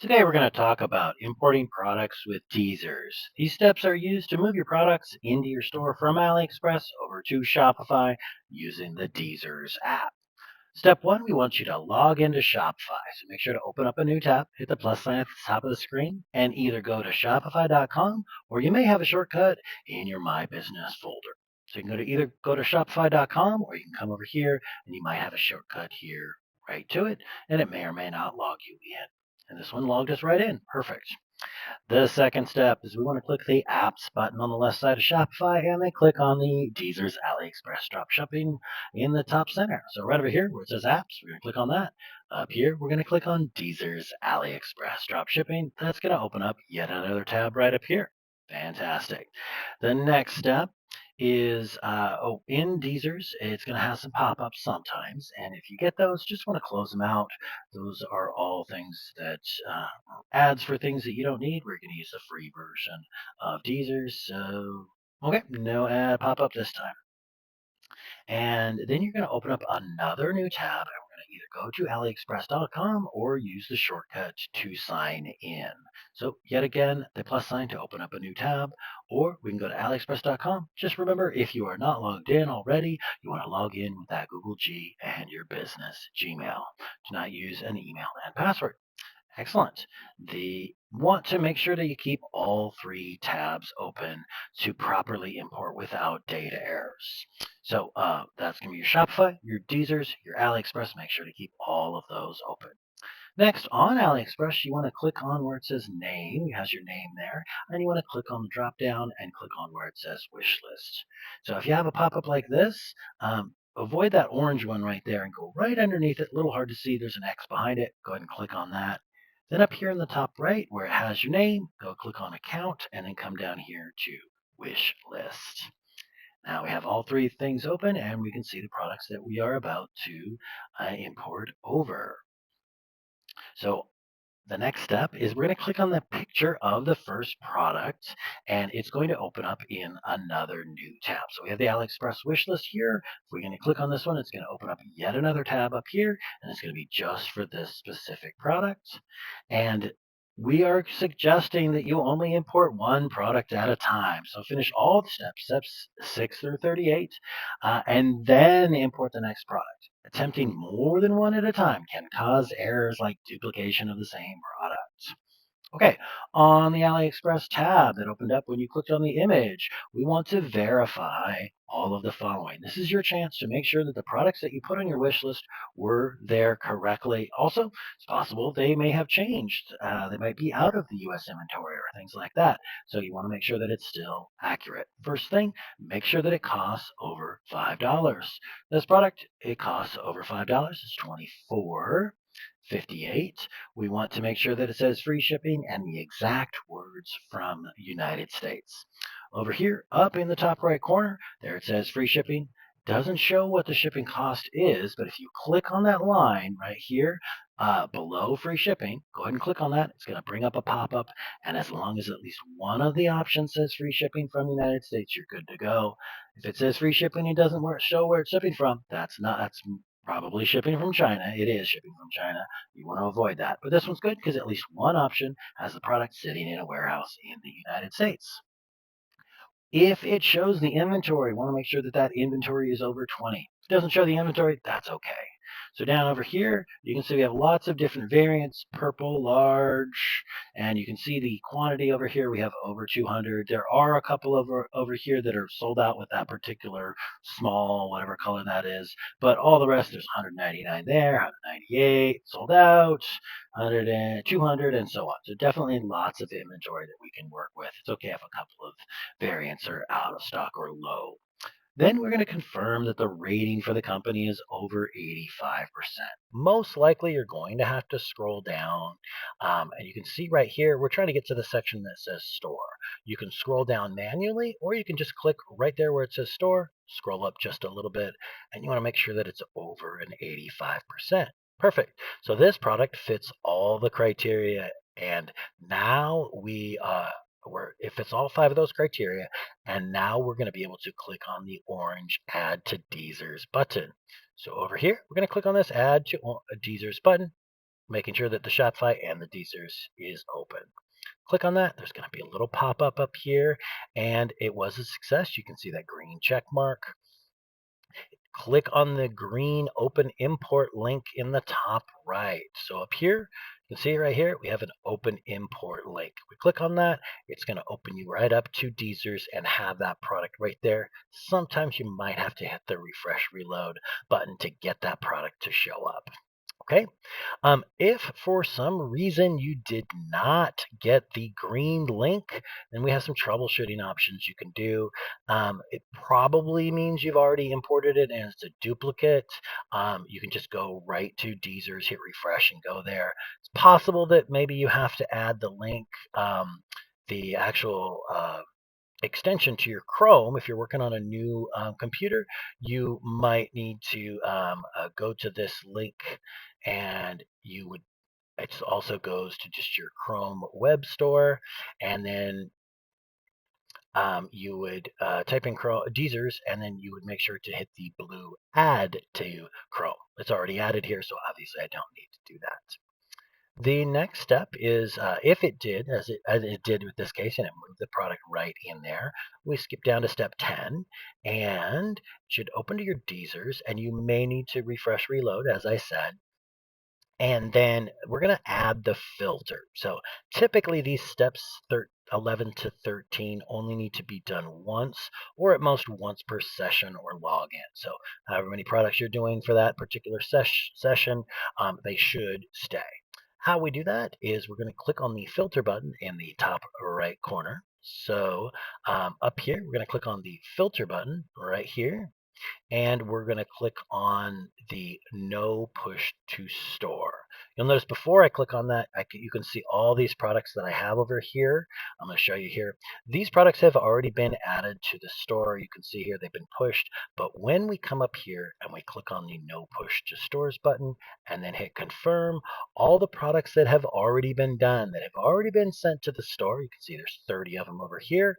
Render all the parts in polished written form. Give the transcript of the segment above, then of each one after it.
Today we're going to talk about importing products with DSers. These steps are used to move your products into your store from AliExpress over to Shopify using the DSers app. Step one, we want you to log into Shopify. So make sure to open up a new tab, hit the plus sign at the top of the screen, and either go to shopify.com or you may have a shortcut in your My Business folder. So you can either go to shopify.com or you can come over here and you might have a shortcut here right to it, and it may or may not log you in. And this one logged us right in. Perfect. The second step is we want to click the apps button on the left side of Shopify and then click on the DSers AliExpress drop shipping in the top center. So right over here where it says apps, we're going to click on that. Up here, we're going to click on DSers AliExpress drop shipping. That's going to open up yet another tab right up here. Fantastic. The next step is in DSers, it's going to have some pop-ups sometimes. And if you get those, just want to close them out. Those are all things that ads for things that you don't need. We're going to use the free version of DSers. So, okay, no ad pop-up this time. And then you're going to open up another new tab, and we're going to either go to aliexpress.com or use the shortcut to sign in. So yet again, the plus sign to open up a new tab, or we can go to aliexpress.com. Just remember, if you are not logged in already, you want to log in with that Google G and your business Gmail. Do not use an email and password. Excellent. The want to make sure that you keep all three tabs open to properly import without data errors. So that's going to be your Shopify, your DSers, your AliExpress. Make sure to keep all of those open. Next, on AliExpress, you want to click on where it says name. It has your name there. And you want to click on the drop down and click on where it says wish list. So if you have a pop-up like this, avoid that orange one right there and go right underneath it. A little hard to see. There's an X behind it. Go ahead and click on that. Then up here in the top right where it has your name, go click on account and then come down here to wish list. Now we have all three things open and we can see the products that we are about to import over. So the next step is we're going to click on the picture of the first product and it's going to open up in another new tab. So we have the AliExpress wish list here. If we're going to click on this one, it's going to open up yet another tab up here and it's going to be just for this specific product. And we are suggesting that you only import one product at a time. So finish all the steps 6 through 38, and then import the next product. Attempting more than one at a time can cause errors like duplication of the same product. Okay, on the AliExpress tab that opened up when you clicked on the image, we want to verify all of the following. This is your chance to make sure that the products that you put on your wish list were there correctly. Also, it's possible they may have changed. They might be out of the US inventory or things like that. So you want to make sure that it's still accurate. First thing, make sure that it costs over $5. This product, it costs over $5. It's $24.58. We want to make sure that it says free shipping and the exact words from United States. Over here, up in the top right corner, there it says free shipping. Doesn't show what the shipping cost is, but if you click on that line right here below free shipping, go ahead and click on that. It's going to bring up a pop-up, and as long as at least one of the options says free shipping from the United States, you're good to go. If it says free shipping and doesn't show where it's shipping from, that's probably shipping from China. It is shipping from China. You want to avoid that. But this one's good because at least one option has the product sitting in a warehouse in the United States. If it shows the inventory, want to make sure that that inventory is over 20. If it doesn't show the inventory, that's okay. So down over here, you can see we have lots of different variants, purple, large, and you can see the quantity over here. We have over 200. There are a couple over here that are sold out with that particular small, whatever color that is. But all the rest, there's 199 there, 198, sold out, 100 and 200, and so on. So definitely lots of inventory that we can work with. It's okay if a couple of variants are out of stock or low. Then we're going to confirm that the rating for the company is over 85%. Most likely you're going to have to scroll down, and you can see right here, we're trying to get to the section that says store. You can scroll down manually, or you can just click right there where it says store, scroll up just a little bit, and you want to make sure that it's over an 85%. Perfect. So this product fits all the criteria, and now if it's all 5 of those criteria, and now we're going to be able to click on the orange Add to DSers button. So over here, we're going to click on this Add to DSers button. making sure that the Shopify and the DSers is open. Click on that. There's going to be a little pop-up up here, and it was a success. You can see that green check mark. Click on the green open import link in the top right. So up here, you can see right here, we have an open import link. We click on that, it's going to open you right up to DSers and have that product right there. Sometimes you might have to hit the refresh reload button to get that product to show up. Okay. If for some reason you did not get the green link, then we have some troubleshooting options you can do. It probably means you've already imported it and it's a duplicate. You can just go right to DSers, hit refresh, and go there. It's possible that maybe you have to add the link, the actual extension to your Chrome. If you're working on a new computer, you might need to go to this link, and you would it also goes to just your Chrome web store, and then you would type in DSers, and then you would make sure to hit the blue add to Chrome. It's already added here, so obviously I don't need to do that. The next step is if it did, as it did with this case, and it moved the product right in there, we skip down to step 10, and it should open to your DSers, and you may need to refresh reload, as I said. And then we're going to add the filter. So typically these steps 11 to 13 only need to be done once, or at most once per session or login. So however many products you're doing for that particular session, they should stay. How we do that is we're going to click on the filter button in the top right corner. So up here, we're going to click on the filter button right here, and we're going to click on the no push to store. You'll notice before I click on that, you can see all these products that I have over here. I'm going to show you here. These products have already been added to the store. You can see here they've been pushed. But when we come up here and we click on the no push to stores button and then hit confirm, all the products that have already been done, that have already been sent to the store, you can see there's 30 of them over here,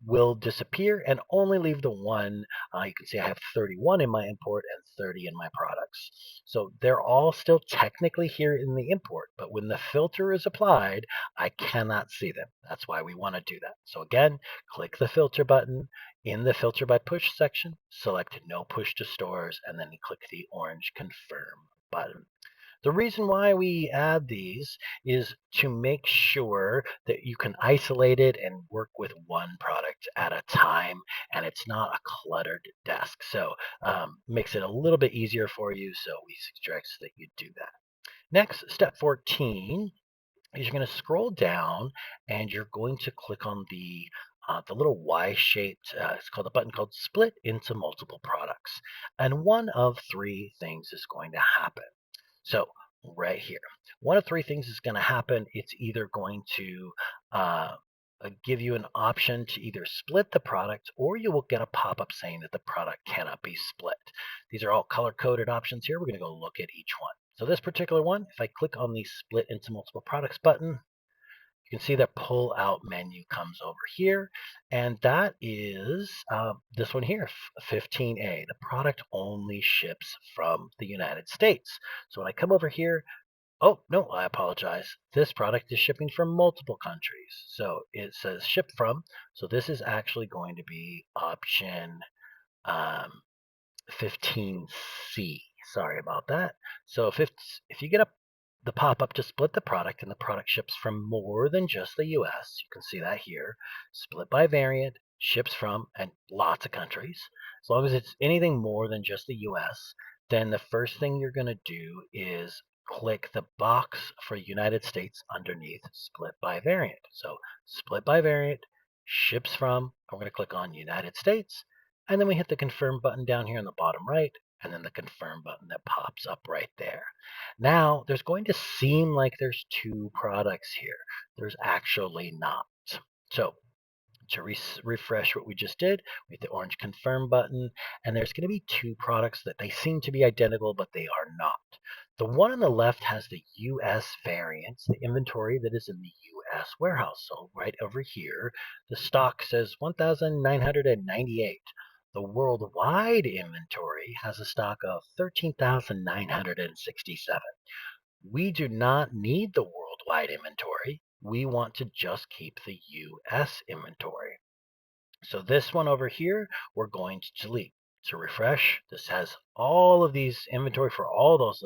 will disappear and only leave the one. You can see I have 31 in my import and 30 in my products. So they're all still technically here in the import, but when the filter is applied, I cannot see them. That's why we want to do that. So again, click the filter button in the filter by push section, select no push to stores, and then click the orange confirm button. The reason why we add these is to make sure that you can isolate it and work with one product at a time, and it's not a cluttered desk. So makes it a little bit easier for you, so we suggest that you do that. Next, step 14 is you're going to scroll down and you're going to click on the little Y-shaped, it's called a button called split into multiple products. And one of three things is going to happen. So right here, one of three things is going to happen. It's either going to give you an option to either split the product, or you will get a pop-up saying that the product cannot be split. These are all color-coded options here. We're going to go look at each one. So this particular one, if I click on the split into multiple products button, you can see the pull out menu comes over here, and that is this one here, 15A. The product only ships from the United States. So when I come over here, oh, no, I apologize. This product is shipping from multiple countries. So it says ship from. So this is actually going to be option 15C. Sorry about that. So if you get the pop-up to split the product and the product ships from more than just the US, you can see that here, split by variant, ships from, and lots of countries. As long as it's anything more than just the US, then the first thing you're going to do is click the box for United States underneath split by variant. So split by variant, ships from, we're going to click on United States, and then we hit the confirm button down here in the bottom right, and then the confirm button that pops up right there. Now, there's going to seem like there's two products here. There's actually not. So to refresh what we just did, we hit the orange confirm button, and there's going to be two products that they seem to be identical, but they are not. The one on the left has the US variants, the inventory that is in the US warehouse. So right over here, the stock says 1,998. The worldwide inventory has a stock of 13,967. We do not need the worldwide inventory. We want to just keep the US inventory. So this one over here, we're going to delete. To refresh, this has all of these inventory for all those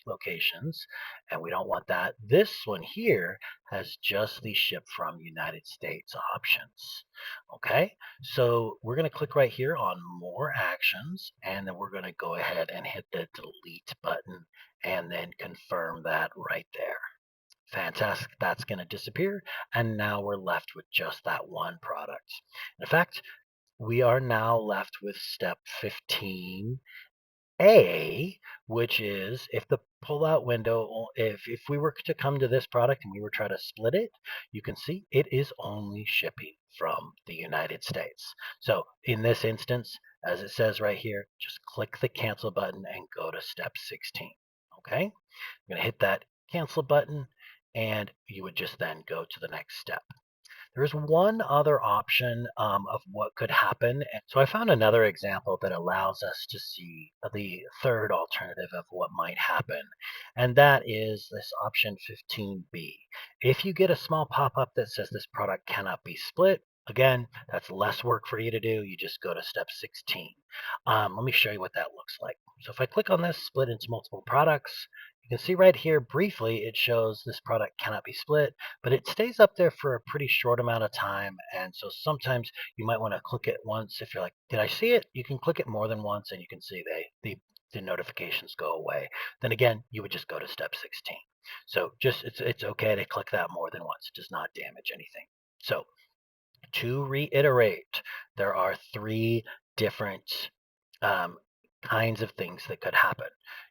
locations, and we don't want that. This one here has just the ship from United States options. Okay, so we're going to click right here on more actions, and then we're going to go ahead and hit the delete button and then confirm that right there. Fantastic, that's going to disappear, and now we're left with just that one product. In fact, we are now left with step 15A, which is if the pull-out window, if we were to come to this product and we were trying to split it, you can see it is only shipping from the United States. So in this instance, as it says right here, just click the cancel button and go to step 16. Okay, I'm going to hit that cancel button, and you would just then go to the next step. There's one other option of what could happen. So I found another example that allows us to see the third alternative of what might happen, and that is this option 15B. If you get a small pop-up that says this product cannot be split, again, that's less work for you to do. You just go to step 16. Let me show you what that looks like. So if I click on this, split into multiple products, you can see right here briefly it shows this product cannot be split, but it stays up there for a pretty short amount of time. And so sometimes you might want to click it once. If you're like, did I see it? You can click it more than once and you can see the notifications go away. Then again, you would just go to step 16. So just it's okay to click that more than once. It does not damage anything. So to reiterate, there are three different um, kinds of things that could happen.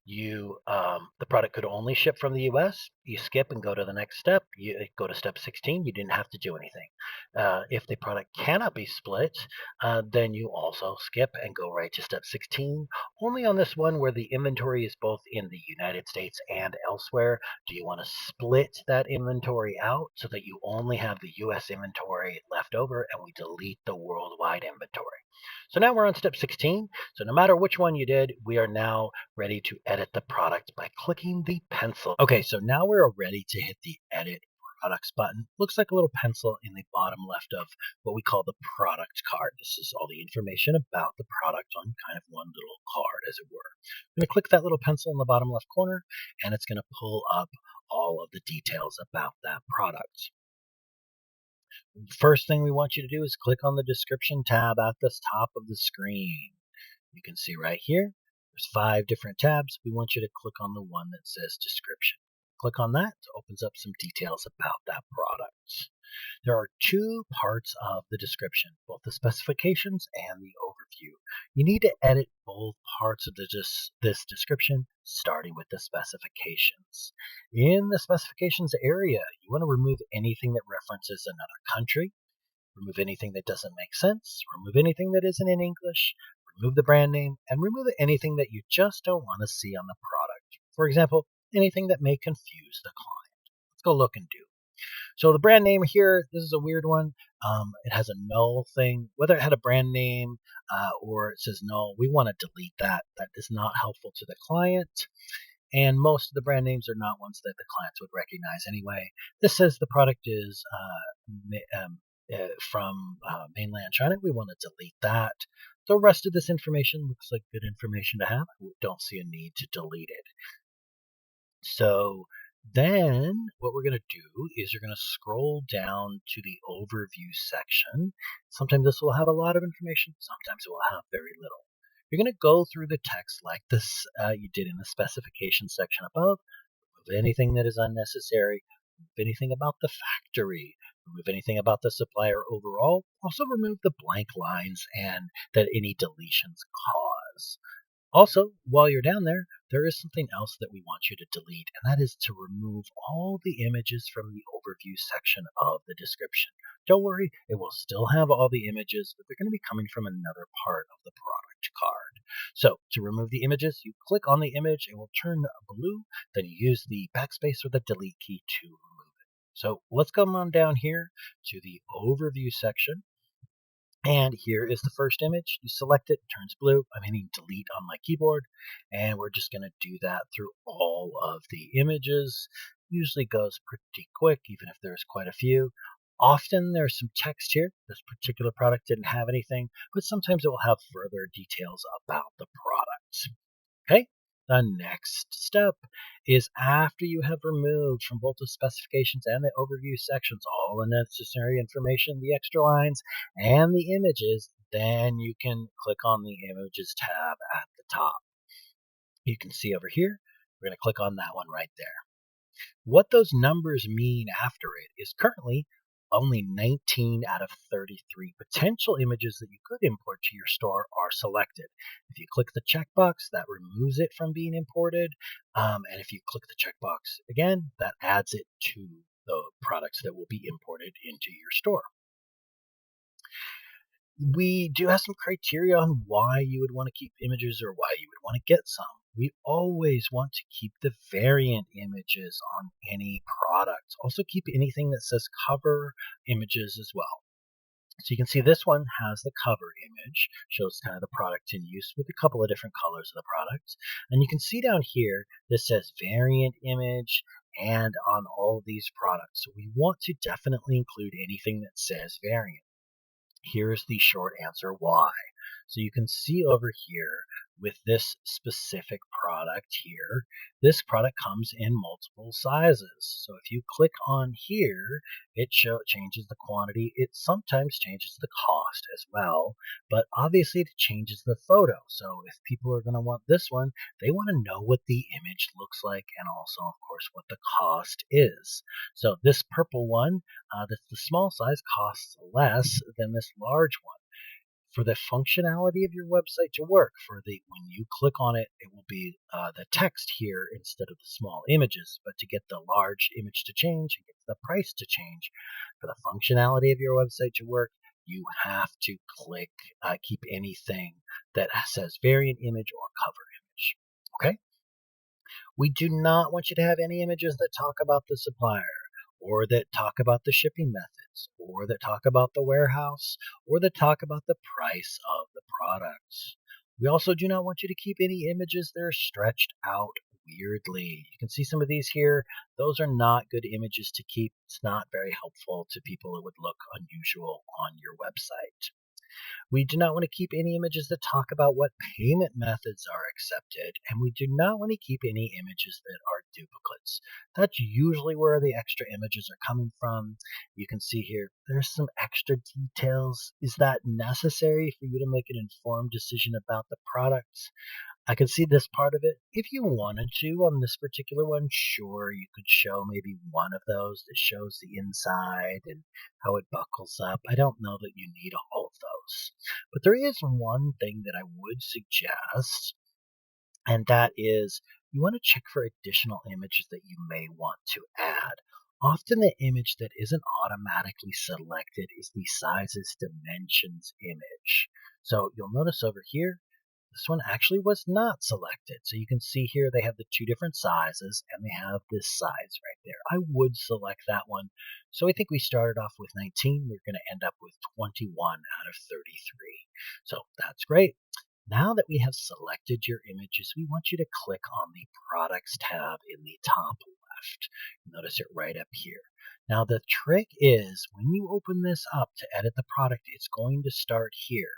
The product could only ship from the U.S. You skip and go to the next step. You go to step 16. You didn't have to do anything. If the product cannot be split, then you also skip and go right to step 16. Only on this one where the inventory is both in the United States and elsewhere, do you want to split that inventory out so that you only have the U.S. inventory left over and we delete the worldwide inventory. So now we're on step 16. So no matter which one you did, we are now ready to edit the product by clicking the pencil. Okay, so now we're ready to hit the edit products button. Looks like a little pencil in the bottom left of what we call the product card. This is all the information about the product on kind of one little card, as it were. I'm going to click that little pencil in the bottom left corner, and it's going to pull up all of the details about that product. First thing we want you to do is click on the description tab at the top of the screen. You can see right here, there's 5 different tabs. We want you to click on the one that says description. Click on that, it opens up some details about that product. There are 2 parts of the description, both the specifications and the overview. You need to edit both parts of this description, starting with the specifications. In the specifications area, you want to remove anything that references another country, remove anything that doesn't make sense, remove anything that isn't in English, remove the brand name, and remove anything that you just don't want to see on the product. For example, anything that may confuse the client. Let's go look and do. So the brand name here, this is a weird one. It has a null thing. Whether it had a brand name or it says null, we want to delete that. That is not helpful to the client. And most of the brand names are not ones that the clients would recognize anyway. This says the product is from mainland China. We want to delete that. The rest of this information looks like good information to have. We don't see a need to delete it. So then what we're going to do is you're going to scroll down to the overview section. Sometimes this will have a lot of information. Sometimes it will have very little. You're going to go through the text like this you did in the specification section above. Remove anything that is unnecessary. Remove anything about the factory. Remove anything about the supplier overall. Also remove the blank lines and that any deletions cause. Also, while you're down there, there is something else that we want you to delete, and that is to remove all the images from the overview section of the description. Don't worry, it will still have all the images, but they're going to be coming from another part of the product card. So to remove the images, you click on the image, it will turn blue, then you use the backspace or the delete key to remove it. So let's come on down here to the overview section. And here is the first image. You select it, it turns blue. I'm hitting delete on my keyboard, and we're just going to do that through all of the images. Usually goes pretty quick, even if there's quite a few. Often there's some text here. This particular product didn't have anything, but sometimes it will have further details about the product. Okay, the next step is after you have removed from both the specifications and the overview sections all the necessary information, the extra lines, and the images, then you can click on the Images tab at the top. You can see over here, we're going to click on that one right there. What those numbers mean after it is currently only 19 out of 33 potential images that you could import to your store are selected. If you click the checkbox, that removes it from being imported. And if you click the checkbox again, that adds it to the products that will be imported into your store. We do have some criteria on why you would want to keep images or why you would want to get some. We always want to keep the variant images on any product. Also keep anything that says cover images as well. So you can see this one has the cover image, shows kind of the product in use with a couple of different colors of the product. And you can see down here, this says variant image and on all of these products. So we want to definitely include anything that says variant. Here's the short answer why. So you can see over here with this specific product here, this product comes in multiple sizes. So if you click on here, it changes the quantity. It sometimes changes the cost as well, but obviously it changes the photo. So if people are going to want this one, they want to know what the image looks like and also, of course, what the cost is. So this purple one, that's the small size, costs less than this large one. For the functionality of your website to work, when you click on it, it will be the text here instead of the small images. But to get the large image to change and get the price to change, for the functionality of your website to work, you have to click keep anything that says variant image or cover image. Okay? We do not want you to have any images that talk about the supplier, or that talk about the shipping methods, or that talk about the warehouse, or that talk about the price of the products. We also do not want you to keep any images that are stretched out weirdly. You can see some of these here. Those are not good images to keep. It's not very helpful to people. It would look unusual on your website. We do not want to keep any images that talk about what payment methods are accepted, and we do not want to keep any images that are duplicates. That's usually where the extra images are coming from. You can see here, there's some extra details. Is that necessary for you to make an informed decision about the products? I could see this part of it. If you wanted to on this particular one, sure, you could show maybe one of those that shows the inside and how it buckles up. I don't know that you need all of those. But there is one thing that I would suggest, and that is you want to check for additional images that you may want to add. Often the image that isn't automatically selected is the sizes dimensions image. So you'll notice over here, this one actually was not selected. So you can see here they have the two different sizes and they have this size right there. I would select that one. So I think we started off with 19. We're going to end up with 21 out of 33. So that's great. Now that we have selected your images, we want you to click on the Products tab in the top left. Notice it right up here. Now the trick is when you open this up to edit the product, it's going to start here.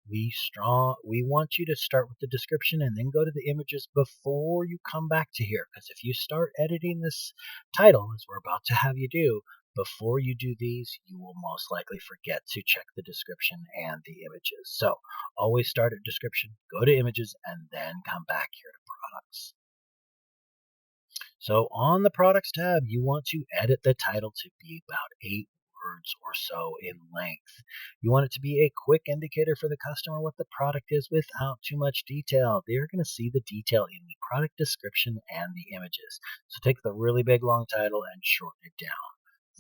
We want you to start with the description and then go to the images before you come back to here. Because if you start editing this title, as we're about to have you do, before you do these, you will most likely forget to check the description and the images. So always start at description, go to images, and then come back here to products. So on the products tab, you want to edit the title to be about 8 words or so in length. You want it to be a quick indicator for the customer what the product is without too much detail. They're going to see the detail in the product description and the images. So take the really big long title and shorten it down.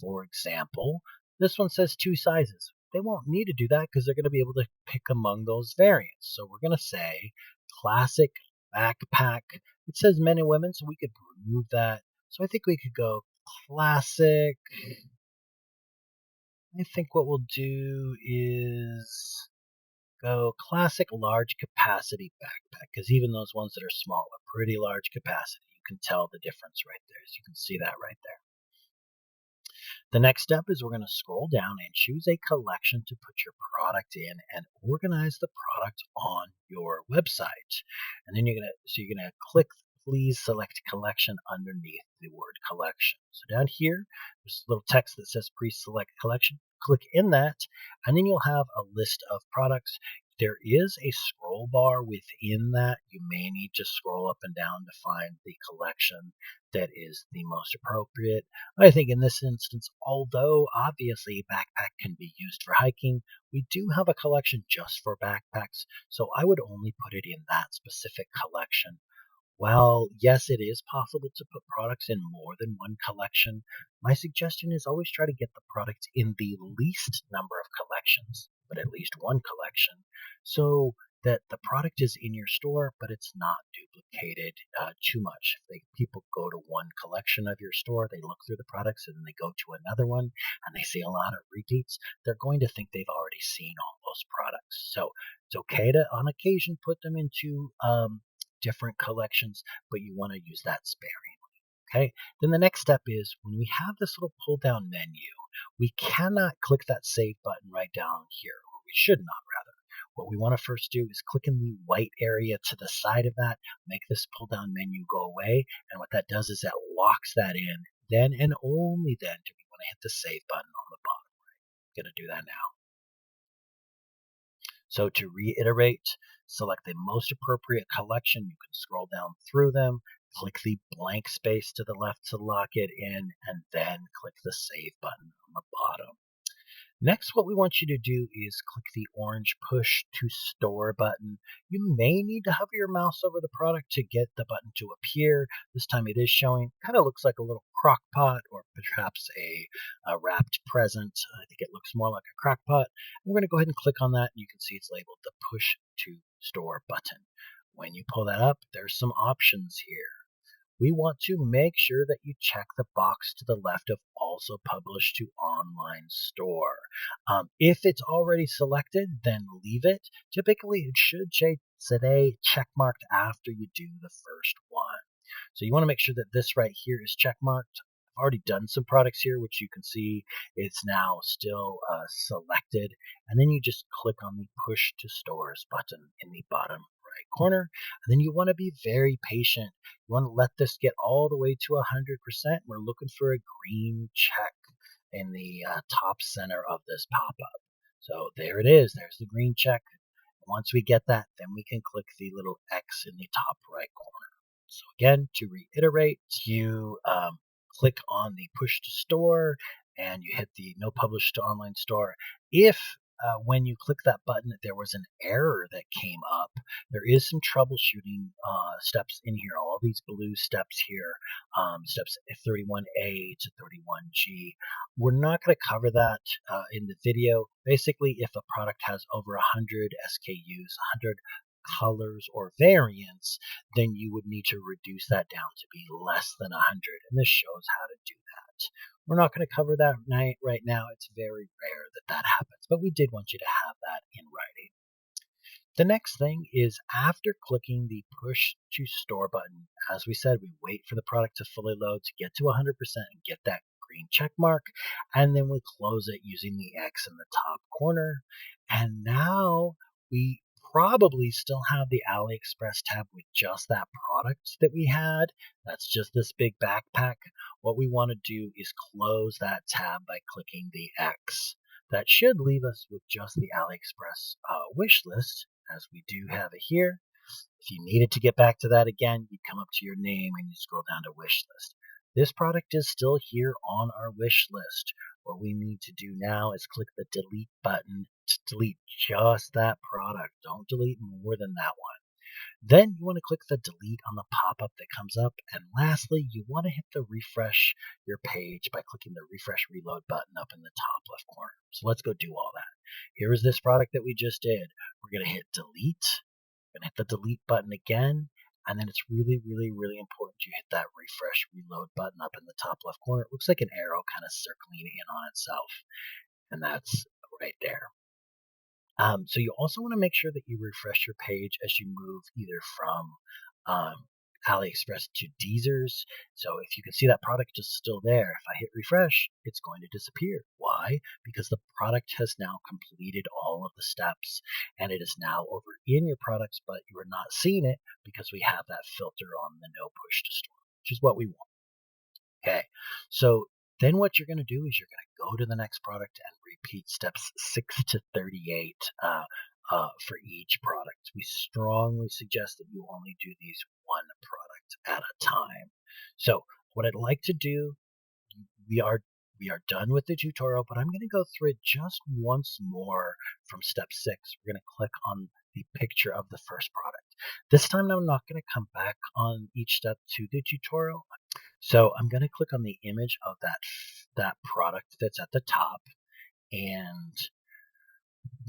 For example, this one says 2 sizes. They won't need to do that because they're going to be able to pick among those variants. So we're going to say classic backpack. It says men and women, so we could remove that. So I think we could go classic I think what we'll do is go classic large capacity backpack, because even those ones that are small are pretty large capacity. You can tell the difference right there. So you can see that right there. The next step is we're going to scroll down and choose a collection to put your product in and organize the product on your website. And then you're going to click please select collection underneath the word collection. So down here, there's a little text that says pre-select collection. Click in that, and then you'll have a list of products. There is a scroll bar within that. You may need to scroll up and down to find the collection that is the most appropriate. I think in this instance, although obviously a backpack can be used for hiking, we do have a collection just for backpacks, so I would only put it in that specific collection. While, yes, it is possible to put products in more than one collection, my suggestion is always try to get the product in the least number of collections, but at least one collection, so that the product is in your store, but it's not duplicated too much. If people go to one collection of your store, they look through the products, and then they go to another one, and they see a lot of repeats, they're going to think they've already seen all those products. So it's okay to, on occasion, put them into different collections, but you want to use that sparingly. Okay. Then the next step is when we have this little pull down menu, we cannot click that save button right down here, or we should not rather. What we want to first do is click in the white area to the side of that, make this pull down menu go away. And what that does is that locks that in. Then and only then do we want to hit the save button on the bottom right. I'm going to do that now. So to reiterate, select the most appropriate collection. You can scroll down through them, click the blank space to the left to lock it in, and then click the save button on the bottom. Next, what we want you to do is click the orange push to store button. You may need to hover your mouse over the product to get the button to appear. This time it is showing, kind of looks like a little crock pot or perhaps a wrapped present. I think it looks more like a crock pot. We're going to go ahead and click on that, and you can see it's labeled the push to store button. When you pull that up, there's some options here. We want to make sure that you check the box to the left of also publish to online store. If it's already selected, then leave it. Typically, it should say check marked after you do the first one. So you want to make sure that this right here is check marked. I've already done some products here, which you can see it's now still selected. And then you just click on the push to stores button in the bottom right corner. And then you want to be very patient. You want to let this get all the way to 100%. We're looking for a green check in the top center of this pop-up. So there it is. There's the green check. Once we get that, then we can click the little X in the top right corner. So again, to reiterate, you click on the push to store and you hit the no publish to online store. If when you click that button, there was an error that came up. There is some troubleshooting steps in here. All these blue steps here, steps 31A to 31G. We're not going to cover that in the video. Basically, if a product has over 100 SKUs, 100 colors or variants, then you would need to reduce that down to be less than 100. And this shows how to do that. We're not going to cover that right now. It's very rare that that happens, but we did want you to have that in writing. The next thing is after clicking the push to store button, as we said, we wait for the product to fully load to get to 100% and get that green check mark, and then we close it using the X in the top corner. And now we probably still have the AliExpress tab with just that product that we had. That's just this big backpack. What we want to do is close that tab by clicking the X. That should leave us with just the AliExpress wish list, as we do have it here. If you needed to get back to that again, you come up to your name and you scroll down to wish list. This product is still here on our wish list. What we need to do now is click the delete button to delete just that product. Don't delete more than that one. Then you want to click the delete on the pop-up that comes up. And lastly, you want to hit the refresh your page by clicking the refresh reload button up in the top left corner. So let's go do all that. Here is this product that we just did. We're going to hit delete. We're going to hit the delete button again. And then it's really, really, really important you hit that refresh reload button up in the top left corner. It looks like an arrow kind of circling in on itself. and that's right there. So you also want to make sure that you refresh your page as you move either from um, AliExpress to DSers. So if you can see that product is still there, if I hit refresh, it's going to disappear. Why? Because the product has now completed all of the steps and it is now over in your products, but you are not seeing it because we have that filter on the no push to store, which is what we want. Okay, so then what you're going to do is you're going to go to the next product and repeat steps 6 to 38 for each product. We strongly suggest that you only do these one product at a time. So what I'd like to do, we are we are done with the tutorial, but I'm going to go through it just once more from step 6. We're going to click on the picture of the first product. This time I'm not going to come back on each step to the tutorial. So I'm going to click on the image of that product that's at the top, and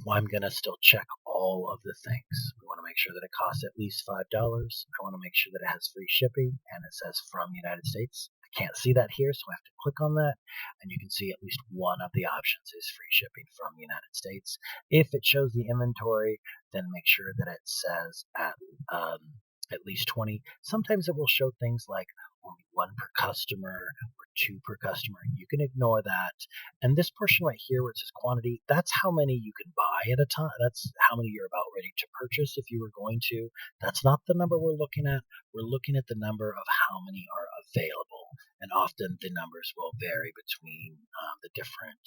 I'm going to still check all of the things. We want to make sure that it costs at least $5. I want to make sure that it has free shipping and it says from United States. I can't see that here, so I have to click on that, and you can see at least one of the options is free shipping from the United States. If it shows the inventory, then make sure that it says at least 20. Sometimes it will show things like only 1 per customer or 2 per customer. You can ignore that. And this portion right here where it says quantity, that's how many you can buy at a time. That's how many you're about ready to purchase if you were going to. That's not the number we're looking at. We're looking at the number of how many are available. And often the numbers will vary between the different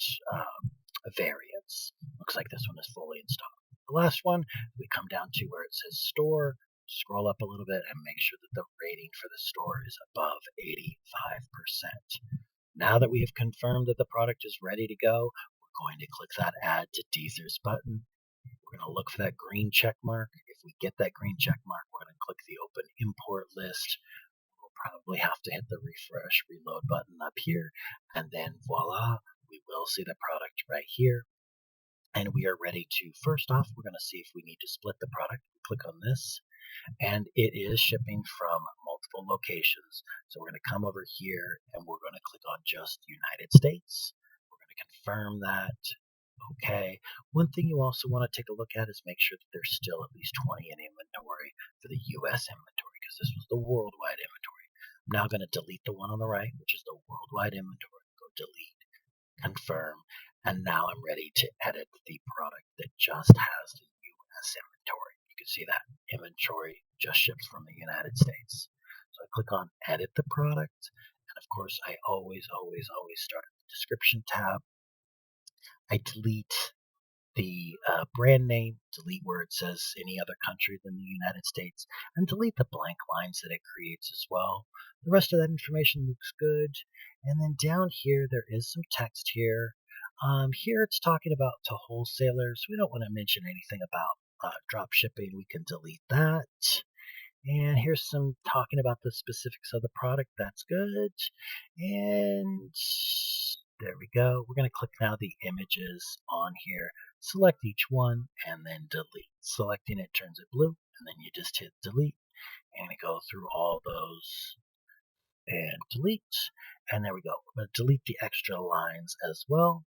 variants. Looks like this one is fully installed. The last one, we come down to where it says store. Scroll up a little bit and make sure that the rating for the store is above 85%. Now that we have confirmed that the product is ready to go, we're going to click that Add to DSers button. We're going to look for that green check mark. If we get that green check mark, we're going to click the Open Import List. We'll probably have to hit the Refresh Reload button up here, and then voila, we will see the product right here. And we are ready to, first off, we're going to see if we need to split the product. Click on this, and it is shipping from multiple locations. So we're going to come over here and we're going to click on just United States. We're going to confirm that. Okay. One thing you also want to take a look at is make sure that there's still at least 20 in inventory for the US inventory, because this was the worldwide inventory. I'm now going to delete the one on the right, which is the worldwide inventory. Go delete, confirm, and now I'm ready to edit the product that just has the US inventory. You can see that inventory just ships from the United States. So I click on edit the product, and of course I always start at the description tab. I delete the brand name, delete where it says any other country than the United States, and delete the blank lines that it creates as well. The rest of that information looks good. And then down here, there is some text here. Here it's talking about to wholesalers. We don't want to mention anything about drop shipping. We can delete that. And here's some talking about the specifics of the product. That's good. And there we go. We're going to click now the images on here. Select each one and then delete. Selecting it turns it blue, and then you just hit delete. And go through all those and delete. And there we go. We're going to delete the extra lines as well.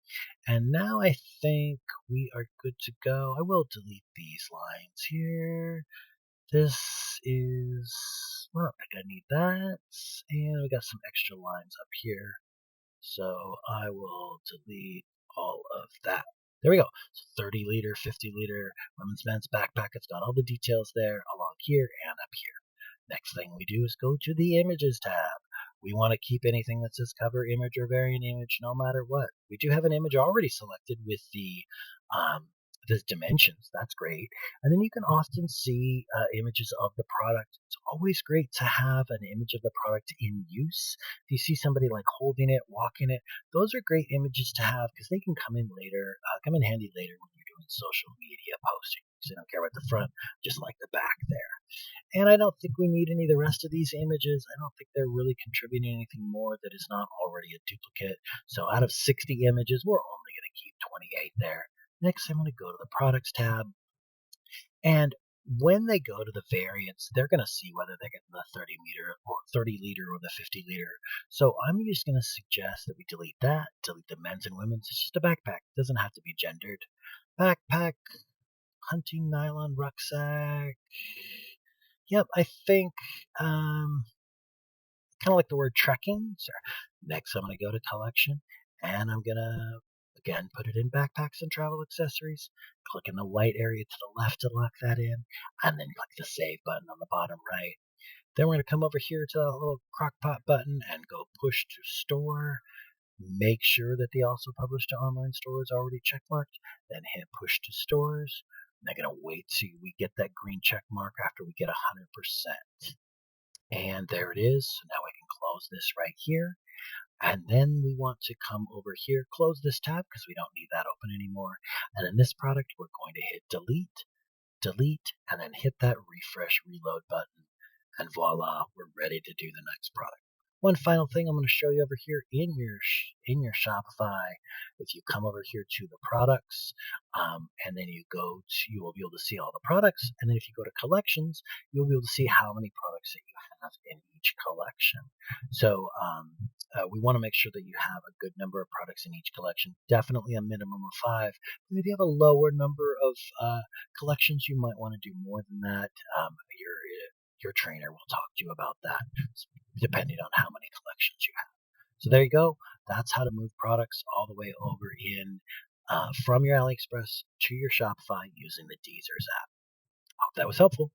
And now I think we are good to go. I will delete these lines here. This is, I don't think I need that. And we got some extra lines up here. So I will delete all of that. There we go. So 30 liter, 50 liter, women's, men's backpack. It's got all the details there along here and up here. Next thing we do is go to the images tab. We want to keep anything that says cover image or variant image no matter what. We do have an image already selected with the dimensions. That's great. And then you can often see images of the product. It's always great to have an image of the product in use. If you see somebody like holding it, walking it, those are great images to have because they can come in later, come in handy later when you're doing social media posting. So they don't care about the front, just like the back there. And I don't think we need any of the rest of these images. I don't think they're really contributing anything more that is not already a duplicate. So out of 60 images, we're only going to keep 28 there. Next, I'm going to go to the Products tab. And When they go to the variants, they're going to see whether they're getting the 30 meter or 30 liter or the 50 liter. So I'm just going to suggest that we delete that, delete the men's and women's. It's just a backpack. It doesn't have to be gendered. Backpack, hunting nylon rucksack. Yep, I think kind of like the word trekking. So next, I'm going to go to collection, and I'm going to again put it in backpacks and travel accessories. Click in the white area to the left to lock that in, and then click the save button on the bottom right. Then we're going to come over here to the little crockpot button and go push to store. Make sure that the also published to online store is already checkmarked. Then hit push to stores. And they're going to wait till we get that green check mark after we get 100%. And there it is. So now we can close this right here. And then we want to come over here, close this tab because we don't need that open anymore. And in this product, we're going to hit delete, delete, and then hit that refresh reload button. And voila, we're ready to do the next product. One final thing I'm going to show you over here in your Shopify. If you come over here to the products, and then you will be able to see all the products. And then if you go to collections, you'll be able to see how many products that you have in each collection. So we want to make sure that you have a good number of products in each collection. Definitely a minimum of 5. But if you have a lower number of collections, you might want to do more than that. Your trainer will talk to you about that, depending on how many collections you have. So there you go. That's how to move products all the way over in from your AliExpress to your Shopify using the DSers app. Hope that was helpful.